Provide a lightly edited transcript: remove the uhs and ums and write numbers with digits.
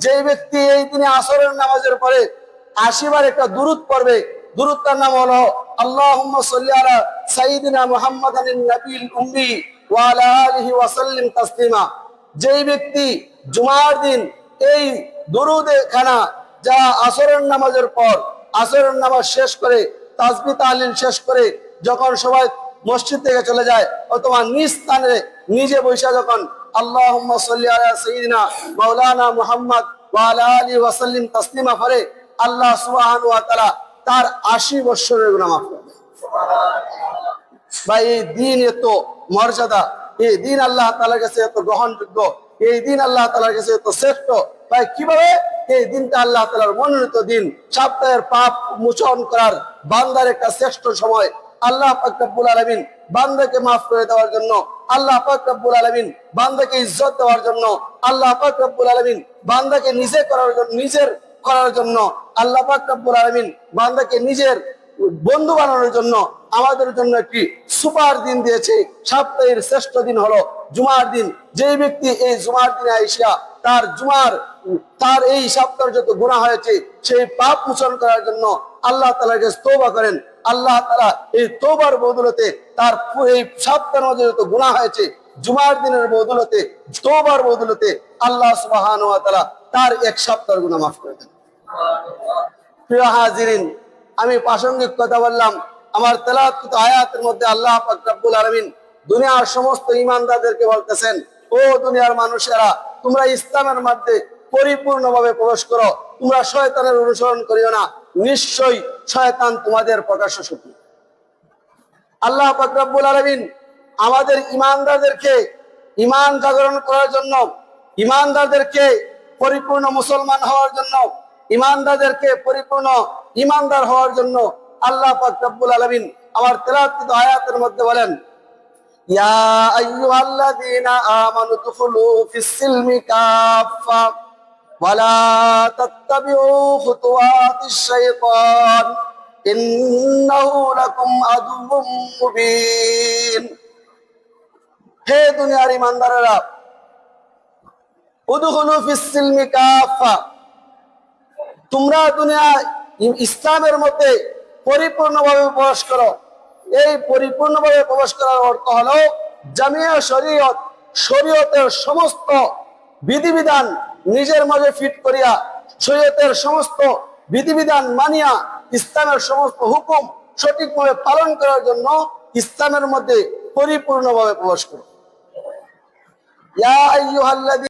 যে ব্যক্তি এই দিনে আসরের নামাজের পরে 80 বার একটা দুরূদ পড়বে, দুরূদটার নাম হলো আল্লাহুম্মা সাল্লি আলা সাইয়্যিদিনা মুহাম্মাদানিন নবিয়্যিল উম্মি ওয়া আলা আলিহি ওয়া সাল্লিম তাসলিমা। যেই ব্যক্তি জুমার দিন এই দুরূদে খানা যা আসরের নামাজের পর আসরের নামাজ শেষ করে তাসবিহ তাহলিল শেষ করে যখন সবাই মসজিদ থেকে চলে যায় অথবা নিজ স্থানে নিজে বসে যখন আল্লাহুম্মা সাল্লি আলা সাইয়্যিদিনা মাওলানা মুহাম্মদ ওয়া আলা আলিহি ওয়া সাল্লিম তাসলিমা পড়ে, আল্লাহ সুবহানাহু ওয়া তাআলা তার 80 বছরের গুনাহ মাফ করে দেন। ভাই, এই দিন এত মর্যাদা, এই দিন আল্লাহ তাআলার কাছে এত গ্রহণযোগ্য, এই দিন আল্লাহ তাআলার কাছে এত শ্রেষ্ঠ। ভাই, কিভাবে এই দিনটা আল্লাহ তাআলার মনোনীত দিন, সপ্তাহের পাপ মোচন করার বান্দার একটা শ্রেষ্ঠ সময়। আল্লাহ পাক রব্বুল আলামিন বান্দাকে মাফ করে দেওয়ার জন্য, আল্লাহ পাক রব্বুল আলামিন বান্দাকে ইজ্জত দেওয়ার জন্য, আল্লাহ পাক রব্বুল আলামিন বান্দাকে নিজে করার জন্য, নিজের করার জন্য, আল্লাহ পাক রব্বুল আলামিন বান্দাকে নিজের বন্ধু বানানোর জন্য আমাদের জন্য একটি সুপার দিন দিয়েছে। সপ্তাহের শ্রেষ্ঠ দিন হলো জুমার দিন। যে ব্যক্তি এই জুমার দিনে আইসা তার এই সপ্তাহের যত গুনাহ হয়েছে সেই পাপ মোচন করার জন্য আল্লাহ তাআলার কাছে তওবা করেন, আল্লাহ তাআলা এই তওবার বদৌলতে তার এই সপ্তাহের মধ্যে যত গুনাহ হয়েছে জুমার দিনের বদৌলতে, তওবার বদৌলতে আল্লাহ সুবহানাহু ওয়া তাআলা তার এক সপ্তাহের গুনাহ মাফ করে দেন। প্রিয় হাজিরিন, আমি প্রাসঙ্গিক কথা বললাম। আমার তেলাওয়াত আয়াতের মধ্যে আল্লাহ পাক রব্বুল আলামিন দুনিয়ার সমস্ত ঈমানদারদেরকে বলতেছেন, ও দুনিয়ার মানুষেরা, তোমরা ইসলামের মধ্যে পরিপূর্ণভাবে প্রবেশ করো, তোমরা শয়তানের অনুসরণ করিও না, নিশ্চয়ই শয়তান তোমাদের প্রকাশ্য শত্রু। আল্লাহ পাক রব্বুল আলামিন আমাদের ঈমানদারদেরকে ঈমান জাগরণ করার জন্য, ঈমানদারদেরকে পরিপূর্ণ মুসলমান হওয়ার জন্য, ঈমানদারদেরকে পরিপূর্ণ ঈমানদার হওয়ার জন্য আল্লাহ পাক রব্বুল আলামিন আমার তেলাওয়াত আয়াতের মধ্যে বলেন, ইয়া আইয়ুহাল্লাযীনা আমানু দুখুলু ফিস-সিলমি কাফা ওয়া লা তাত্তাবিউ খুতুওয়াতিশ শাইতান ইন্নাহু লাকুম আদুউম মুবিন। হে দুনিয়ার ঈমানদারেরা, উদখুলু ফিস-সিলমি কাফা, তোমরা দুনিয়ায় ইসলামের মধ্যে পরিপূর্ণভাবে প্রবেশ করো। এই পরিপূর্ণভাবে প্রবেশ করার অর্থ হলো জামিয়া শরীয়ত, শরীয়তের সমস্ত বিধিবিধান নিজের মাঝে ফিট করিয়া, শরীয়তের সমস্ত বিধিবিধান মানিয়া, ইসলামের সমস্ত হুকুম সঠিকভাবে পালন করার জন্য ইসলামের মধ্যে পরিপূর্ণভাবে প্রবেশ করো। ইয়া আইয়ুহাল্লাযী